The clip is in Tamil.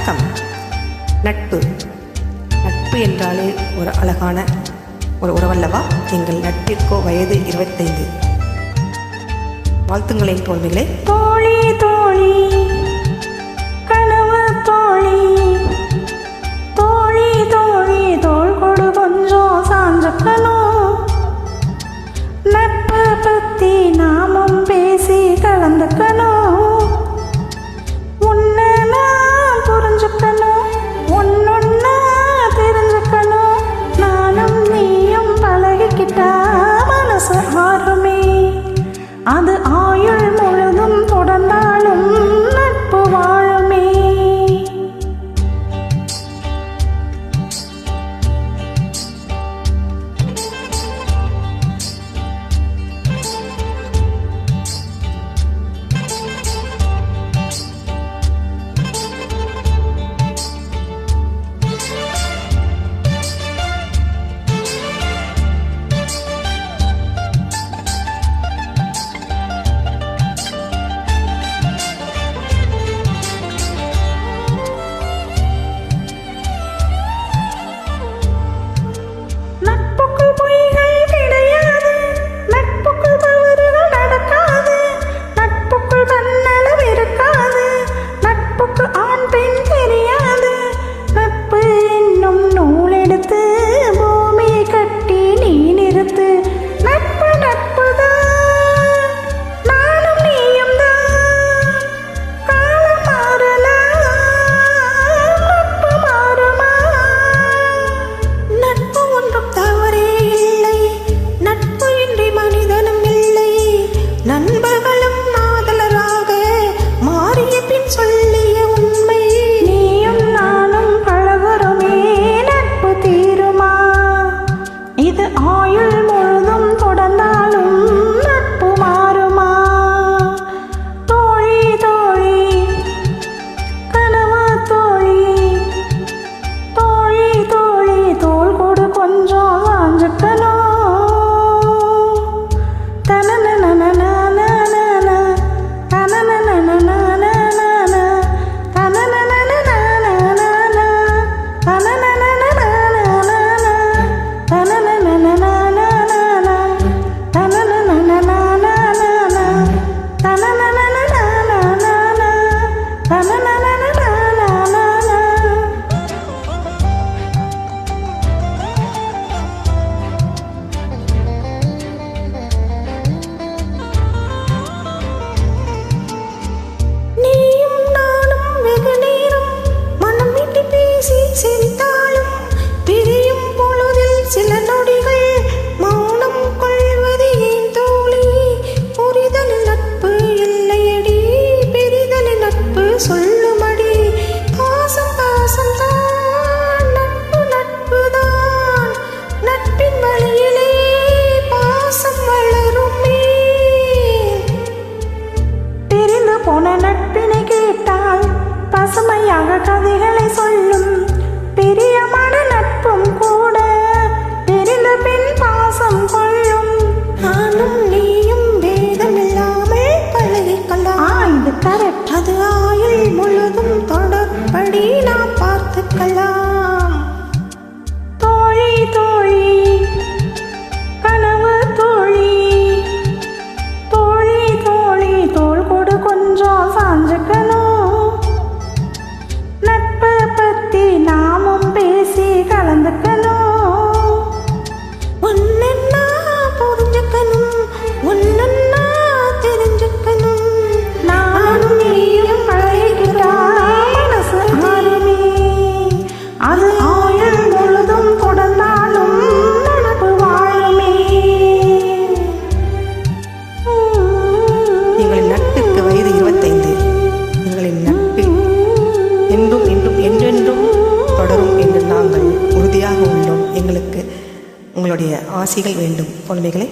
வணக்கம். நட்பு என்றாலே ஒரு அழகான ஒரு உறவல்லவா? எங்கள் நட்பிற்கோ வயது 25. வாழ்த்துங்களேன் தோல்விகளே. தோழி தோழி கனவு தோழி, தோழி தோழி தோள் கொடு கொஞ்சம் சாஞ்சுக்கணும். நட்பை பத்தி நாமும் பேசி கலந்துக்கணும். உன்னை நான் புரிஞ்சுக்கணும், ஒன்னொன்னா தெரிஞ்சுக்கணும். நானும் நீயும் பழகிக்கிட்டா மனசு மாறுமே. அது ஆயுள் முழுதும் தொடர்ந்தாலும் நட்பு வாழுமே. நண்பர்களும் நாதலராக மாறிய பின் சொல்லிய உண்மை. நீயும் நானும் பழகுறோமே, நட்பு தீருமா? இது ஆயுள் முழுதும் தொடர்ந்தாலும் நட்பு மாறுமா? தோழி தோழி கனவு தோழி, தோழி தோழி தோள் கொடு கொஞ்சம் வாஞ்சுக்கணும். சிரித்தாலும் பிரியும் பொழுதில் சில நொடிகள் மௌனம் கொள்வது ஏன் தோழி? புரிதலில் நட்பு இல்லையடி, பிரிதலில் நட்பு சொல்லுமடி. பாசம் பாசம் தான், நட்பு நட்பு தான். நட்பின் வழியிலே பாசம் வளருமே. பிரிந்து போன நட்பினை கேட்டால் பசுமையாக கதைகளை சொல்லும். பிரியமான நட்பும் கூட பிரிந்த பின் பாசம் கொள்ளும். நானும் நீயும் பேதமில்லாமல் பழகிக்கலாம். இது கரெக்ட். அது ஆயுள் முழுதும் தொடர்படி நாம் பார்த்துக்கலாம். தோழி தோழி கனவு தோழி, தோழி தோழி தோள் கொடு கொஞ்சம் சாஞ்சுக்கணும். நட்பை பத்தி நாமும் பேசி கலந்துக்கணும். ஒன்னொன்னா புரிஞ்சுக்கணும், ஒன்னொன்னா தெரிஞ்சுக்கணும். நானும் நீயும் பழகிக்கிட்டா மனசு மாறுமே. அது ஆயுள் முழுதும் தொடர்ந்தாலும் நட்பு வாழுமே. எங்களின் நட்பிற்கு வயது 25. எங்களின் நட்பு என்றும் என்றும் என்றென்றும் தொடரும் என்று நாங்கள் உறுதியாக உள்ளோம். எங்களுக்கு உங்களுடைய ஆசிகள் வேண்டும் தோழமைகளே.